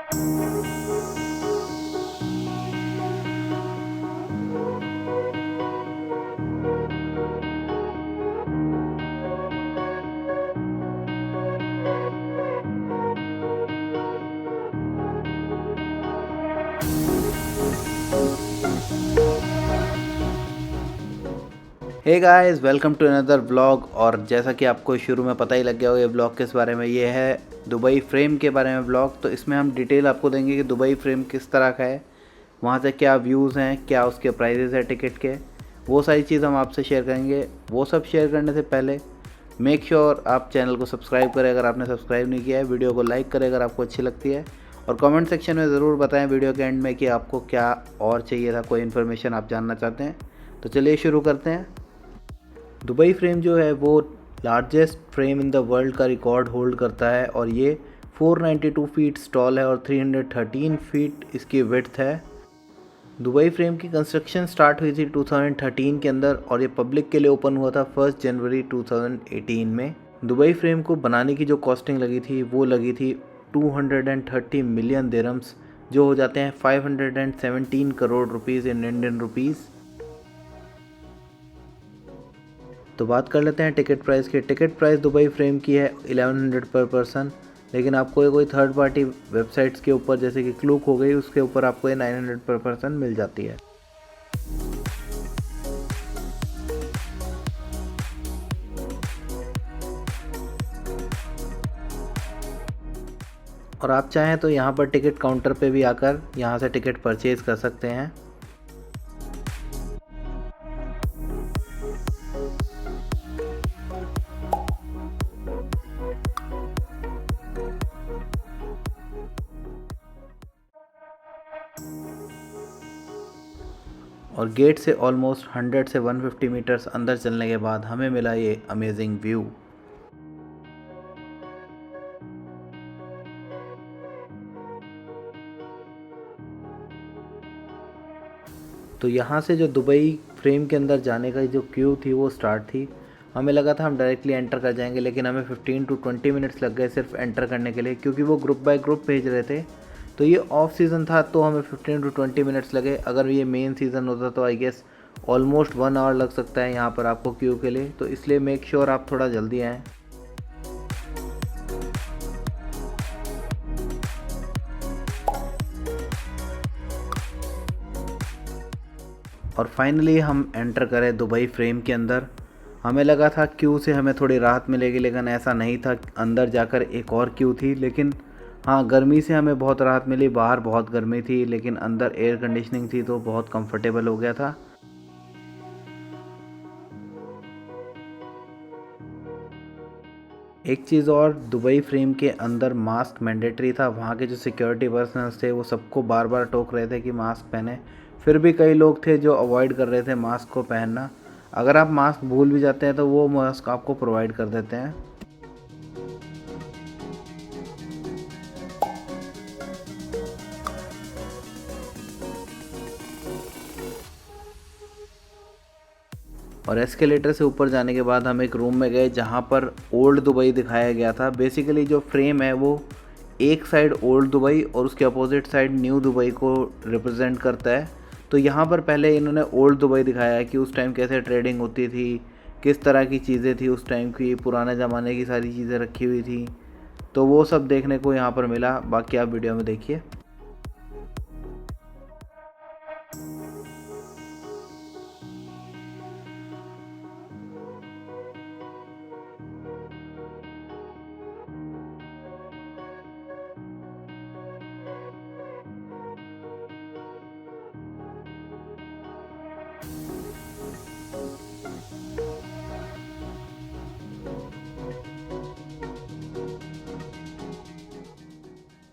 Hey guys, welcome to another vlog. और जैसा कि आपको शुरू में पता ही लग गया हो ये व्लॉग किस बारे में, ये है दुबई फ्रेम के बारे में व्लॉग। तो इसमें हम डिटेल आपको देंगे कि दुबई फ्रेम किस तरह का है, वहाँ से क्या व्यूज़ हैं, क्या उसके प्राइजेज़ है टिकट के, वो सारी चीज़ हम आपसे शेयर करेंगे। वो सब शेयर करने से पहले मेक श्योर आप चैनल को सब्सक्राइब करें अगर आपने सब्सक्राइब नहीं किया है, वीडियो को लाइक करें अगर आपको अच्छी लगती है, और कमेंट सेक्शन में ज़रूर बताएं वीडियो के एंड में कि आपको क्या और चाहिए था, कोई इन्फॉर्मेशन आप जानना चाहते हैं। तो चलिए शुरू करते हैं। दुबई फ्रेम जो है वो largest frame in the world का रिकॉर्ड होल्ड करता है, और ये 492 फीट टॉल है और 313 फीट इसकी विड्थ है। दुबई फ्रेम की कंस्ट्रक्शन स्टार्ट हुई थी 2013 के अंदर, और ये पब्लिक के लिए ओपन हुआ था 1 जनवरी 2018 में। दुबई फ्रेम को बनाने की जो कॉस्टिंग लगी थी वो लगी थी 230 मिलियन दिरहम्स, जो हो जाते हैं 517 crore rupees in Indian rupees. तो बात कर लेते हैं टिकट प्राइस की। टिकट प्राइस दुबई फ्रेम की है 1100 पर पर्सन, लेकिन आपको ये कोई थर्ड पार्टी वेबसाइट्स के ऊपर जैसे कि क्लूक हो गई, उसके ऊपर आपको ये 900 पर पर्सन मिल जाती है। और आप चाहें तो यहाँ पर टिकट काउंटर पे भी आकर यहाँ से टिकट परचेज़ कर सकते हैं। और गेट से ऑलमोस्ट 100 से 150 मीटर्स अंदर चलने के बाद हमें मिला ये अमेजिंग व्यू। तो यहाँ से जो दुबई फ्रेम के अंदर जाने का जो क्यू थी वो स्टार्ट थी। हमें लगा था हम डायरेक्टली एंटर कर जाएंगे, लेकिन हमें 15 टू 20 मिनट्स लग गए सिर्फ एंटर करने के लिए, क्योंकि वो ग्रुप बाय ग्रुप भेज रहे थे। तो ये ऑफ सीज़न था तो हमें 15 टू 20 मिनट्स लगे। अगर ये मेन सीज़न होता तो आई गेस ऑलमोस्ट 1 आवर लग सकता है यहाँ पर आपको क्यू के लिए। तो इसलिए मेक श्योर आप थोड़ा जल्दी आएँ। और फाइनली हम एंटर करें दुबई फ्रेम के अंदर। हमें लगा था क्यू से हमें थोड़ी राहत मिलेगी, लेकिन ऐसा नहीं था। अंदर जाकर एक और क्यू थी, लेकिन हाँ, गर्मी से हमें बहुत राहत मिली। बाहर बहुत गर्मी थी, लेकिन अंदर एयर कंडीशनिंग थी तो बहुत कंफर्टेबल हो गया था। एक चीज़ और, दुबई फ्रेम के अंदर मास्क मैंडेटरी था। वहाँ के जो सिक्योरिटी पर्सनल्स थे वो सबको बार बार टोक रहे थे कि मास्क पहने, फिर भी कई लोग थे जो अवॉइड कर रहे थे मास्क को पहनना। अगर आप मास्क भूल भी जाते हैं तो वो मास्क आपको प्रोवाइड कर देते हैं। और एस्केलेटर से ऊपर जाने के बाद हम एक रूम में गए जहाँ पर ओल्ड दुबई दिखाया गया था। बेसिकली जो फ्रेम है वो एक साइड ओल्ड दुबई और उसके अपोजिट साइड न्यू दुबई को रिप्रेजेंट करता है। तो यहाँ पर पहले इन्होंने ओल्ड दुबई दिखाया है कि उस टाइम कैसे ट्रेडिंग होती थी, किस तरह की चीज़ें थी उस टाइम की, पुराने ज़माने की सारी चीज़ें रखी हुई थी। तो वो सब देखने को यहाँ पर मिला। बाकी आप वीडियो में देखिए।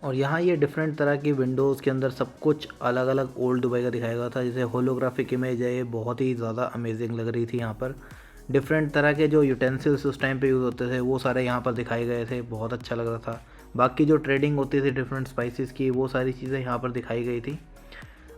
और यहाँ ये डिफरेंट तरह की विंडोज़ के अंदर सब कुछ अलग अलग ओल्ड दुबई का दिखाया गया था। जैसे होलोग्राफिक इमेज है, ये बहुत ही ज़्यादा अमेजिंग लग रही थी। यहाँ पर डिफरेंट तरह के जो यूटेंसिल्स उस टाइम पे यूज़ होते थे वो सारे यहाँ पर दिखाए गए थे, बहुत अच्छा लग रहा था। बाकी जो ट्रेडिंग होती थी डिफरेंट स्पाइसेस की, वो सारी चीज़ें यहाँ पर दिखाई गई थी।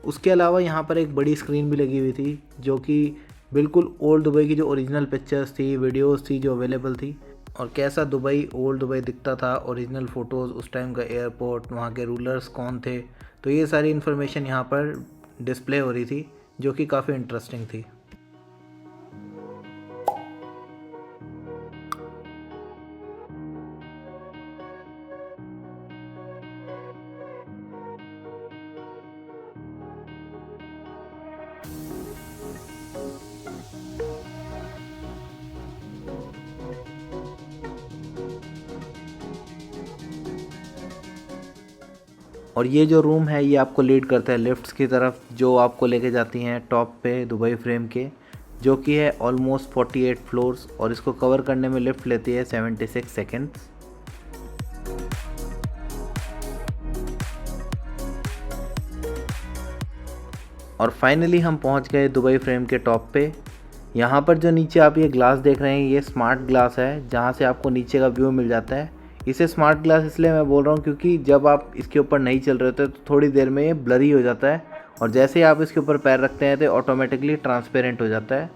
उसके अलावा यहाँ पर एक बड़ी स्क्रीन भी लगी हुई थी, जो कि बिल्कुल ओल्ड दुबई की जो ओरिजिनल पिक्चर्स थी, वीडियोज़ थी जो अवेलेबल थी, और कैसा दुबई, ओल्ड दुबई दिखता था, ओरिजिनल फ़ोटोज़, उस टाइम का एयरपोर्ट, वहाँ के रूलर्स कौन थे, तो ये सारी इन्फॉर्मेशन यहाँ पर डिस्प्ले हो रही थी, जो कि काफ़ी इंटरेस्टिंग थी। और ये जो रूम है ये आपको लीड करता है लिफ्ट्स की तरफ, जो आपको लेके जाती हैं टॉप पे दुबई फ्रेम के, जो कि है ऑलमोस्ट 48 फ्लोर्स, और इसको कवर करने में लिफ्ट लेती है 76 सेकेंड्स। और फाइनली हम पहुंच गए दुबई फ्रेम के टॉप पे। यहाँ पर जो नीचे आप ये ग्लास देख रहे हैं, ये स्मार्ट ग्लास है, जहाँ से आपको नीचे का व्यू मिल जाता है। इसे स्मार्ट ग्लास इसलिए मैं बोल रहा हूँ क्योंकि जब आप इसके ऊपर नहीं चल रहे होते तो थोड़ी देर में ये ब्लरी हो जाता है, और जैसे ही आप इसके ऊपर पैर रखते हैं तो ऑटोमेटिकली ट्रांसपेरेंट हो जाता है।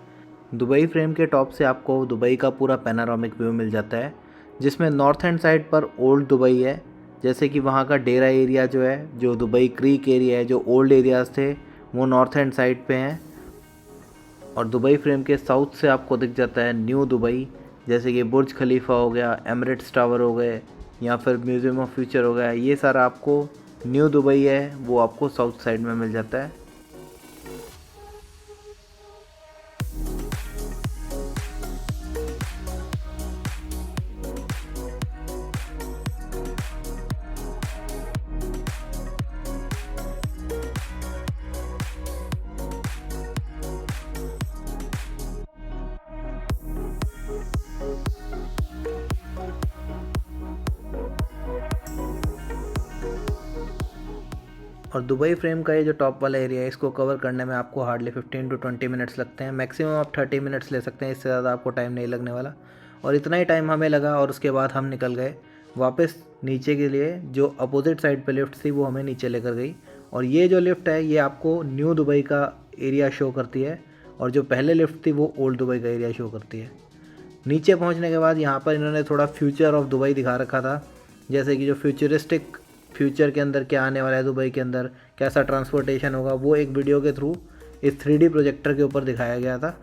दुबई फ्रेम के टॉप से आपको दुबई का पूरा पैनारोमिक व्यू मिल जाता है, जिसमें नॉर्थ एंड साइड पर ओल्ड दुबई है, जैसे कि वहाँ का डेरा एरिया जो है, जो दुबई क्रीक एरिया है, जो ओल्ड एरियाज़ थे वो नॉर्थ एंड साइड पे हैं। और दुबई फ्रेम के साउथ से आपको दिख जाता है न्यू दुबई, जैसे कि बुर्ज खलीफा हो गया, एमिरेट्स टावर हो गए, या फिर म्यूज़ियम ऑफ फ्यूचर हो गया। ये सारा आपको न्यू दुबई है वो आपको साउथ साइड में मिल जाता है। और दुबई फ्रेम का ये जो टॉप वाला एरिया है, इसको कवर करने में आपको हार्डली 15 टू 20 मिनट्स लगते हैं। मैक्सिमम आप 30 मिनट्स ले सकते हैं, इससे ज़्यादा आपको टाइम नहीं लगने वाला। और इतना ही टाइम हमें लगा, और उसके बाद हम निकल गए वापस नीचे के लिए। जो अपोजिट साइड पे लिफ्ट थी वो हमें नीचे लेकर गई, और ये जो लिफ्ट है ये आपको न्यू दुबई का एरिया शो करती है, और जो पहले लिफ्ट थी वो ओल्ड दुबई का एरिया शो करती है। नीचे पहुंचने के बाद यहाँ पर इन्होंने थोड़ा फ्यूचर ऑफ दुबई दिखा रखा था, जैसे कि जो फ्यूचरिस्टिक फ्यूचर के अंदर क्या आने वाला है, दुबई के अंदर कैसा ट्रांसपोर्टेशन होगा, वो एक वीडियो के थ्रू इस 3D प्रोजेक्टर के ऊपर दिखाया गया था।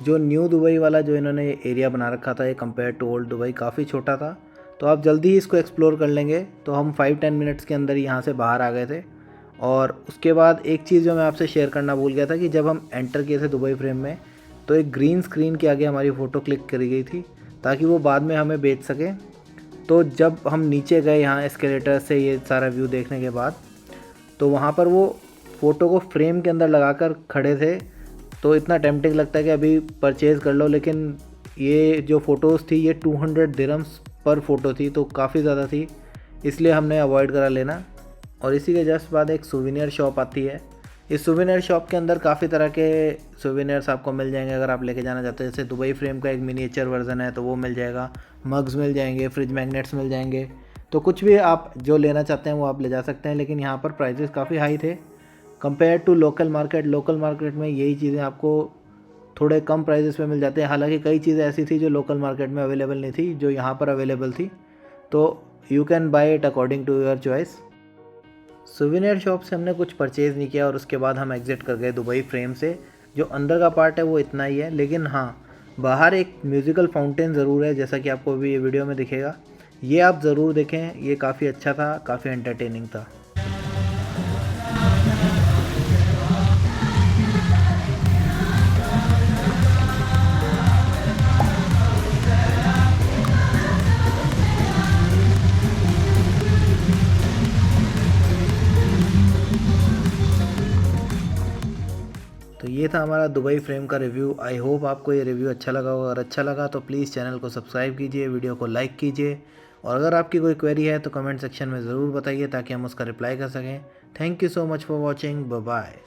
जो न्यू दुबई वाला जो इन्होंने एरिया बना रखा था, ये कंपेयर टू ओल्ड दुबई काफ़ी छोटा था, तो आप जल्दी ही इसको एक्सप्लोर कर लेंगे। तो हम 5-10 मिनट्स के अंदर यहाँ से बाहर आ गए थे। और उसके बाद एक चीज़ जो मैं आपसे शेयर करना भूल गया था कि जब हम एंटर किए थे दुबई फ्रेम में, तो एक ग्रीन स्क्रीन के आगे हमारी फ़ोटो क्लिक करी गई थी, ताकि वो बाद में हमें बेच सकें। तो जब हम नीचे गए यहाँ एस्केलेटर से ये सारा व्यू देखने के बाद, तो वहाँ पर वो फ़ोटो को फ्रेम के अंदर लगाकर खड़े थे। तो इतना टेम्पटिंग लगता है कि अभी परचेज़ कर लो, लेकिन ये जो फ़ोटोज़ थी ये 200 दिरहम्स पर फ़ोटो थी, तो काफ़ी ज़्यादा थी, इसलिए हमने अवॉइड करा लेना। और इसी के जस्ट बाद एक सूवेनियर शॉप आती है। इस सूवेनियर शॉप के अंदर काफ़ी तरह के सूवेनियर्स आपको मिल जाएंगे अगर आप लेके जाना चाहते हैं। जैसे दुबई फ्रेम का एक मिनिएचर वर्जन है तो वो मिल जाएगा, मग्स मिल जाएंगे, फ्रिज मैग्नेट्स मिल जाएंगे। तो कुछ भी आप जो लेना चाहते हैं वो आप ले जा सकते हैं, लेकिन यहाँ पर प्राइजेस काफ़ी हाई थे compare to local market. Local market में यही चीज़ें आपको थोड़े कम प्राइजेस पे मिल जाते हैं। हालांकि कई चीज़ें ऐसी थी जो लोकल मार्केट में अवेलेबल नहीं थी, जो यहाँ पर अवेलेबल थी। तो you can buy it according to your choice. Souvenir shop से हमने कुछ परचेज़ नहीं किया, और उसके बाद हम एग्ज़िट कर गए दुबई फ्रेम से। जो अंदर का पार्ट है वो इतना ही है, लेकिन हाँ, बाहर एक म्यूज़िकल फाउंटेन ज़रूर है, जैसा कि आपको अभी ये वीडियो में दिखेगा। ये आप ज़रूर देखें, ये काफ़ी अच्छा था, काफ़ी एंटरटेनिंग था। तो ये था हमारा दुबई फ्रेम का रिव्यू। आई होप आपको ये रिव्यू अच्छा लगा होगा। अगर अच्छा लगा तो प्लीज़ चैनल को सब्सक्राइब कीजिए, वीडियो को लाइक कीजिए, और अगर आपकी कोई क्वेरी है तो कमेंट सेक्शन में ज़रूर बताइए ताकि हम उसका रिप्लाई कर सकें। Thank you so much for watching, bye bye.